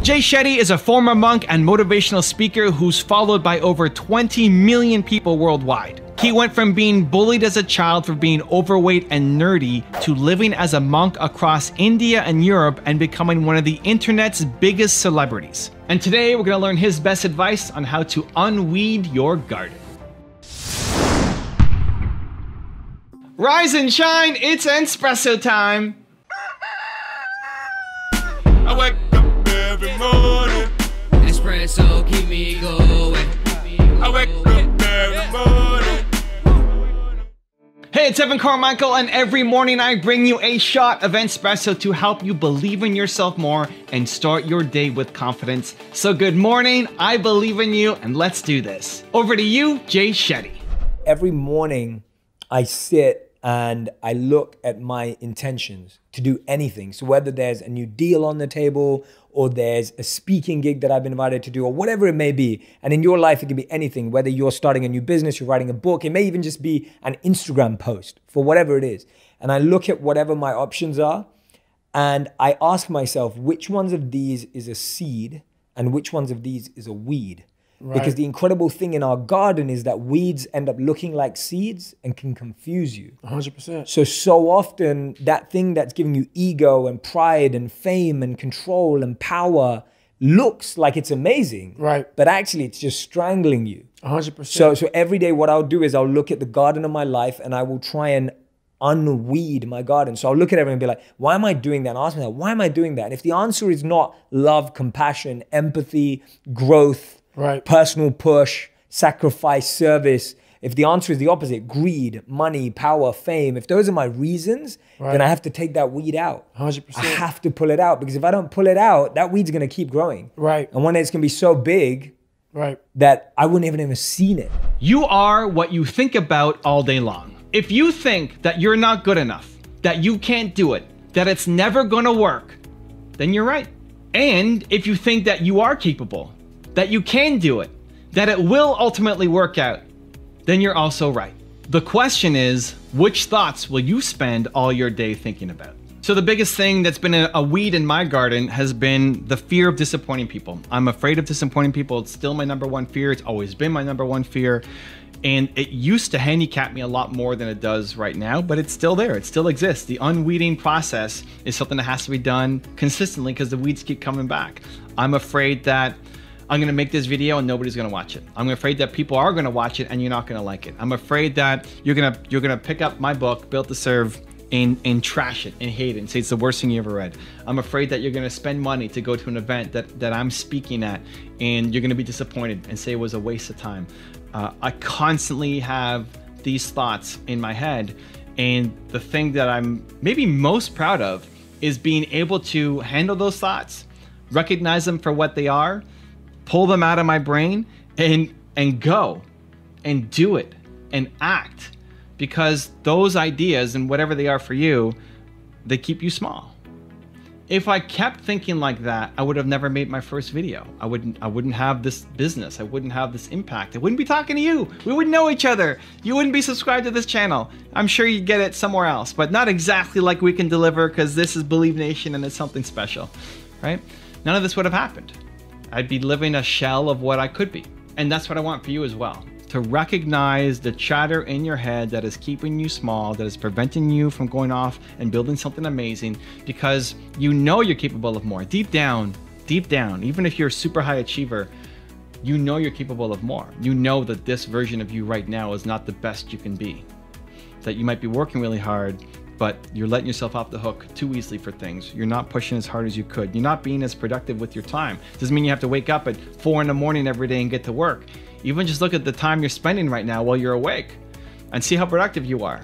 Jay Shetty is a former monk and motivational speaker who's followed by over 20 million people worldwide. He went from being bullied as a child for being overweight and nerdy to living as a monk across India and Europe and becoming one of the internet's biggest celebrities. And today we're gonna learn his best advice on how to unweed your garden. Rise and shine, it's espresso time. I wake up every morning. Espresso keep me going. I wake up every morning. Hey, it's Evan Carmichael, and every morning I bring you a shot of espresso to help you believe in yourself more and start your day with confidence. So good morning, I believe in you, and let's do this. Over to you, Jay Shetty. Every morning I sit and I look at my intentions to do anything. So whether there's a new deal on the table or there's a speaking gig that I've been invited to do or whatever it may be. And in your life, it can be anything, whether you're starting a new business, you're writing a book, it may even just be an Instagram post for whatever it is. And I look at whatever my options are and I ask myself, which ones of these is a seed and which ones of these is a weed? Right. Because the incredible thing in our garden is that weeds end up looking like seeds and can confuse you. 100%. So often that thing that's giving you ego and pride and fame and control and power looks like it's amazing. Right. But actually it's just strangling you. 100%. So every day what I'll do is I'll look at the garden of my life and I will try and unweed my garden. So I'll look at everything and be like, why am I doing that? And ask myself, why am I doing that? And if the answer is not love, compassion, empathy, growth, right, personal push, sacrifice, service. If the answer is the opposite, greed, money, power, fame, if those are my reasons, right, then I have to take that weed out. 100%. I have to pull it out because if I don't pull it out, that weed's gonna keep growing. Right. And one day it's gonna be so big, right, that I wouldn't even have seen it. You are what you think about all day long. If you think that you're not good enough, that you can't do it, that it's never gonna work, then you're right. And if you think that you are capable, that you can do it, that it will ultimately work out, then you're also right. The question is, which thoughts will you spend all your day thinking about? So the biggest thing that's been a weed in my garden has been the fear of disappointing people. I'm afraid of disappointing people. It's still my number one fear. It's always been my number one fear. And it used to handicap me a lot more than it does right now, but it's still there. It still exists. The unweeding process is something that has to be done consistently because the weeds keep coming back. I'm afraid that I'm gonna make this video and nobody's gonna watch it. I'm afraid that people are gonna watch it and you're not gonna like it. I'm afraid that you're gonna pick up my book, Built to Serve, and trash it and hate it and say it's the worst thing you ever read. I'm afraid that you're gonna spend money to go to an event that I'm speaking at and you're gonna be disappointed and say it was a waste of time. I constantly have these thoughts in my head, and the thing that I'm maybe most proud of is being able to handle those thoughts, recognize them for what they are, pull them out of my brain and go and do it and act, because those ideas and whatever they are for you, they keep you small. If I kept thinking like that, I would have never made my first video. I wouldn't have this business. I wouldn't have this impact. I wouldn't be talking to you. We wouldn't know each other. You wouldn't be subscribed to this channel. I'm sure you'd get it somewhere else, but not exactly like we can deliver, because this is Believe Nation and it's something special, right? None of this would have happened. I'd be living a shell of what I could be. And that's what I want for you as well. To recognize the chatter in your head that is keeping you small, that is preventing you from going off and building something amazing, because you know you're capable of more. Deep down, even if you're a super high achiever, you know you're capable of more. You know that this version of you right now is not the best you can be. That you might be working really hard, but you're letting yourself off the hook too easily for things. You're not pushing as hard as you could. You're not being as productive with your time. Doesn't mean you have to wake up at 4 in the morning every day and get to work. Even just look at the time you're spending right now while you're awake and see how productive you are.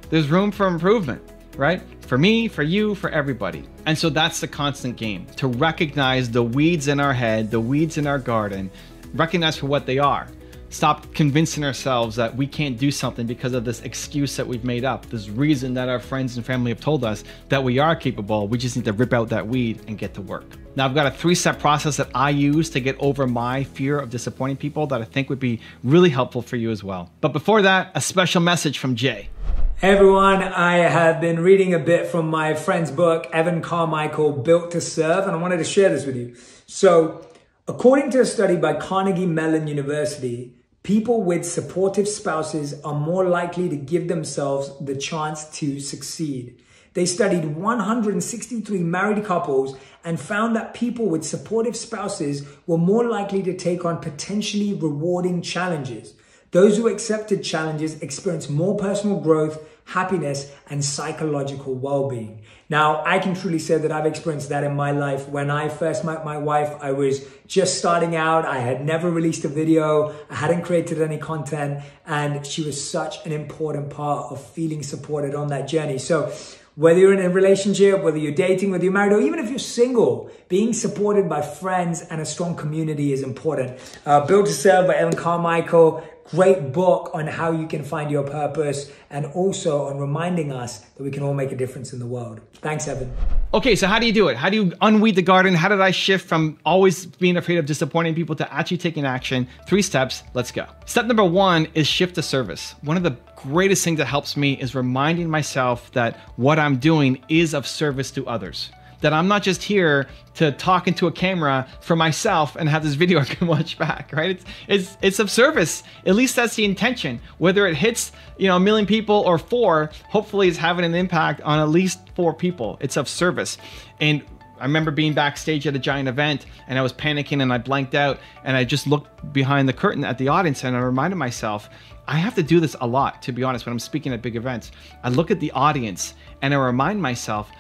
There's room for improvement, right? For me, for you, for everybody. And so that's the constant game, to recognize the weeds in our head, the weeds in our garden, recognize for what they are. Stop convincing ourselves that we can't do something because of this excuse that we've made up, this reason that our friends and family have told us that we are capable. We just need to rip out that weed and get to work. Now, I've got a 3-step process that I use to get over my fear of disappointing people that I think would be really helpful for you as well. But before that, a special message from Jay. Hey everyone, I have been reading a bit from my friend's book, Evan Carmichael, Built to Serve, and I wanted to share this with you. So according to a study by Carnegie Mellon University, people with supportive spouses are more likely to give themselves the chance to succeed. They studied 163 married couples and found that people with supportive spouses were more likely to take on potentially rewarding challenges. Those who accepted challenges experienced more personal growth, happiness, and psychological well-being. Now, I can truly say that I've experienced that in my life. When I first met my wife, I was just starting out. I had never released a video. I hadn't created any content, and she was such an important part of feeling supported on that journey. So whether you're in a relationship, whether you're dating, whether you're married, or even if you're single, being supported by friends and a strong community is important. Built to Serve by Ellen Carmichael. Great book on how you can find your purpose, and also on reminding us that we can all make a difference in the world. Thanks, Evan. Okay, so how do you do it? How do you unweed the garden? How did I shift from always being afraid of disappointing people to actually taking action? 3 steps, let's go. Step number 1 is shift to service. One of the greatest things that helps me is reminding myself that what I'm doing is of service to others. That I'm not just here to talk into a camera for myself and have this video I can watch back, right? It's of service. At least that's the intention. Whether it hits, 1 million people or 4, hopefully it's having an impact on at least 4 people. It's of service. And I remember being backstage at a giant event and I was panicking and I blanked out and I just looked behind the curtain at the audience and I reminded myself, I have to do this a lot, to be honest, when I'm speaking at big events. I look at the audience and I remind myself,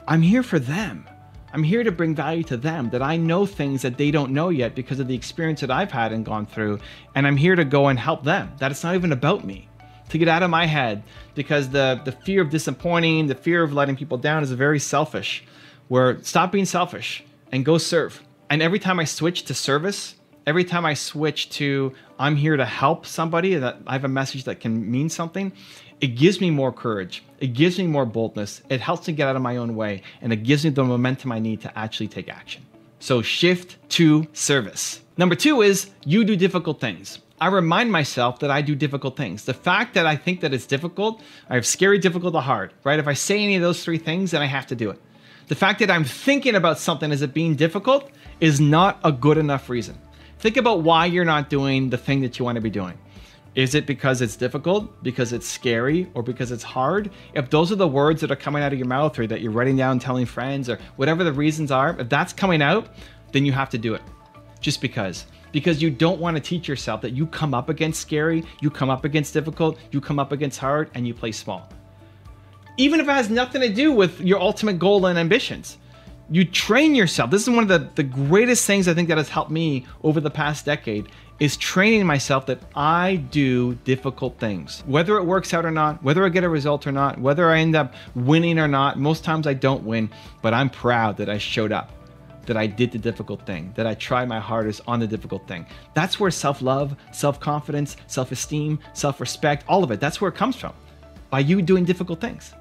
I'm here for them. I'm here to bring value to them, that I know things that they don't know yet because of the experience that I've had and gone through. And I'm here to go and help them, that it's not even about me. To get out of my head, because the fear of disappointing, the fear of letting people down is very selfish. Where stop being selfish and go serve. And every time I switch to service, every time I switch to I'm here to help somebody, that I have a message that can mean something, it gives me more courage. It gives me more boldness. It helps me get out of my own way, and it gives me the momentum I need to actually take action. So shift to service. Number 2 is you do difficult things. I remind myself that I do difficult things. The fact that I think that it's difficult, I have scary, difficult, or hard, right? If I say any of those 3 things, then I have to do it. The fact that I'm thinking about something as it being difficult is not a good enough reason. Think about why you're not doing the thing that you want to be doing. Is it because it's difficult, because it's scary, or because it's hard? If those are the words that are coming out of your mouth or that you're writing down, telling friends, or whatever the reasons are, if that's coming out, then you have to do it. Just because. Because you don't want to teach yourself that you come up against scary, you come up against difficult, you come up against hard, and you play small. Even if it has nothing to do with your ultimate goal and ambitions. You train yourself. This is one of the greatest things I think that has helped me over the past decade, is training myself that I do difficult things. Whether it works out or not, whether I get a result or not, whether I end up winning or not, most times I don't win, but I'm proud that I showed up, that I did the difficult thing, that I tried my hardest on the difficult thing. That's where self-love, self-confidence, self-esteem, self-respect, all of it, that's where it comes from, by you doing difficult things.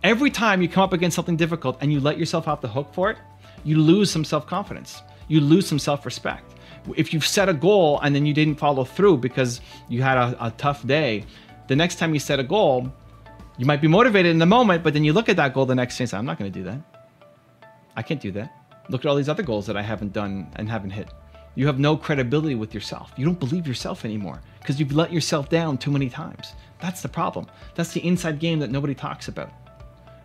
Every time you come up against something difficult and you let yourself off the hook for it, you lose some self-confidence, you lose some self-respect. If you've set a goal and then you didn't follow through because you had a tough day, the next time you set a goal, you might be motivated in the moment, but then you look at that goal the next day and say, I'm not going to do that. I can't do that. Look at all these other goals that I haven't done and haven't hit. You have no credibility with yourself. You don't believe yourself anymore because you've let yourself down too many times. That's the problem. That's the inside game that nobody talks about.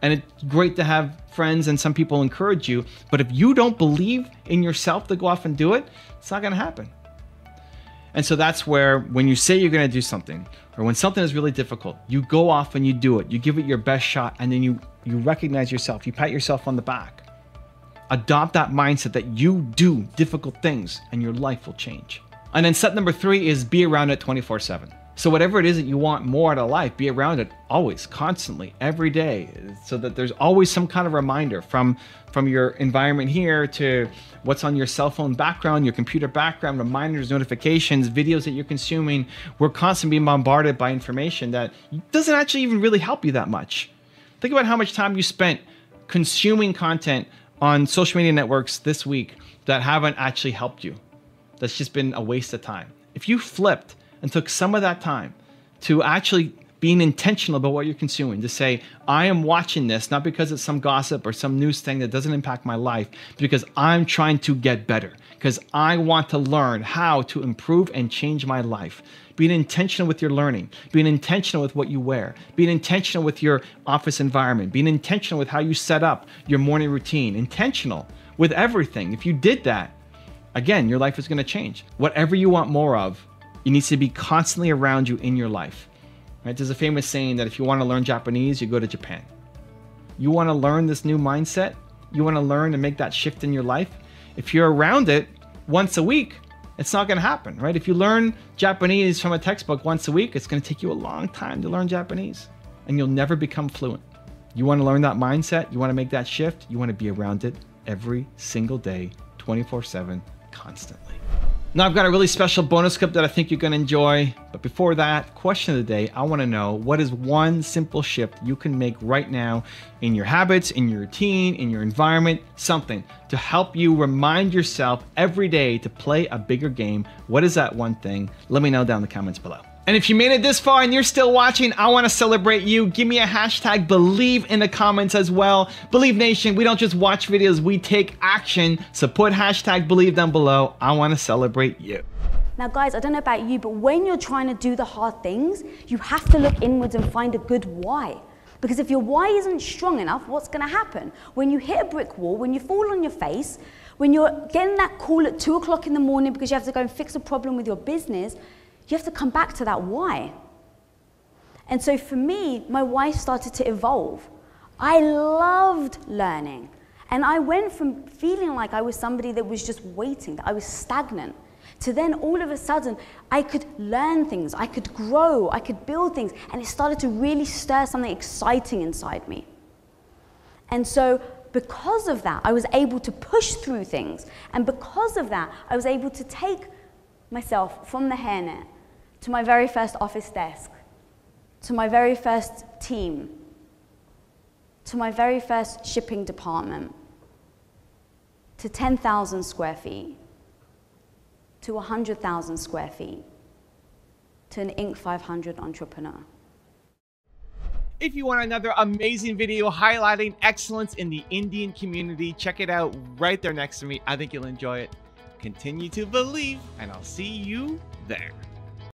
And it's great to have friends and some people encourage you, but if you don't believe in yourself to go off and do it, it's not going to happen. And so that's where when you say you're going to do something, or when something is really difficult, you go off and you do it. You give it your best shot, and then you recognize yourself. You pat yourself on the back. Adopt that mindset that you do difficult things and your life will change. And then step number 3 is be around it 24/7. So whatever it is that you want more out of life, be around it always, constantly, every day, so that there's always some kind of reminder from your environment here to what's on your cell phone background, your computer background, reminders, notifications, videos that you're consuming. We're constantly being bombarded by information that doesn't actually even really help you that much. Think about how much time you spent consuming content on social media networks this week that haven't actually helped you. That's just been a waste of time. If you flipped and took some of that time to actually being intentional about what you're consuming, to say, I am watching this not because it's some gossip or some news thing that doesn't impact my life, because I'm trying to get better, because I want to learn how to improve and change my life. Being intentional with your learning, being intentional with what you wear, being intentional with your office environment, being intentional with how you set up your morning routine, intentional with everything. If you did that, again, your life is going to change. Whatever you want more of, it needs to be constantly around you in your life. Right? There's a famous saying that if you want to learn Japanese, you go to Japan. You want to learn this new mindset? You want to learn and make that shift in your life? If you're around it once a week, it's not going to happen, right? If you learn Japanese from a textbook once a week, it's going to take you a long time to learn Japanese, and you'll never become fluent. You want to learn that mindset? You want to make that shift? You want to be around it every single day, 24/7, constantly. Now, I've got a really special bonus clip that I think you're going to enjoy. But before that, question of the day, I want to know, what is one simple shift you can make right now in your habits, in your routine, in your environment, something to help you remind yourself every day to play a bigger game? What is that one thing? Let me know down in the comments below. And if you made it this far and you're still watching, I want to celebrate you. Give me a hashtag believe in the comments as well. Believe Nation, we don't just watch videos, we take action. So put hashtag believe down below. I want to celebrate you. Now guys, I don't know about you, but when you're trying to do the hard things, you have to look inwards and find a good why. Because if your why isn't strong enough, what's going to happen? When you hit a brick wall, when you fall on your face, when you're getting that call at 2 o'clock in the morning because you have to go and fix a problem with your business, you have to come back to that why. And so for me, my why started to evolve. I loved learning. And I went from feeling like I was somebody that was just waiting, that I was stagnant, to then all of a sudden, I could learn things, I could grow, I could build things, and it started to really stir something exciting inside me. And so because of that, I was able to push through things. And because of that, I was able to take myself from the hairnet to my very first office desk, to my very first team, to my very first shipping department, to 10,000 square feet, to 100,000 square feet, to an Inc. 500 entrepreneur. If you want another amazing video highlighting excellence in the Indian community, check it out right there next to me. I think you'll enjoy it. Continue to believe, and I'll see you there.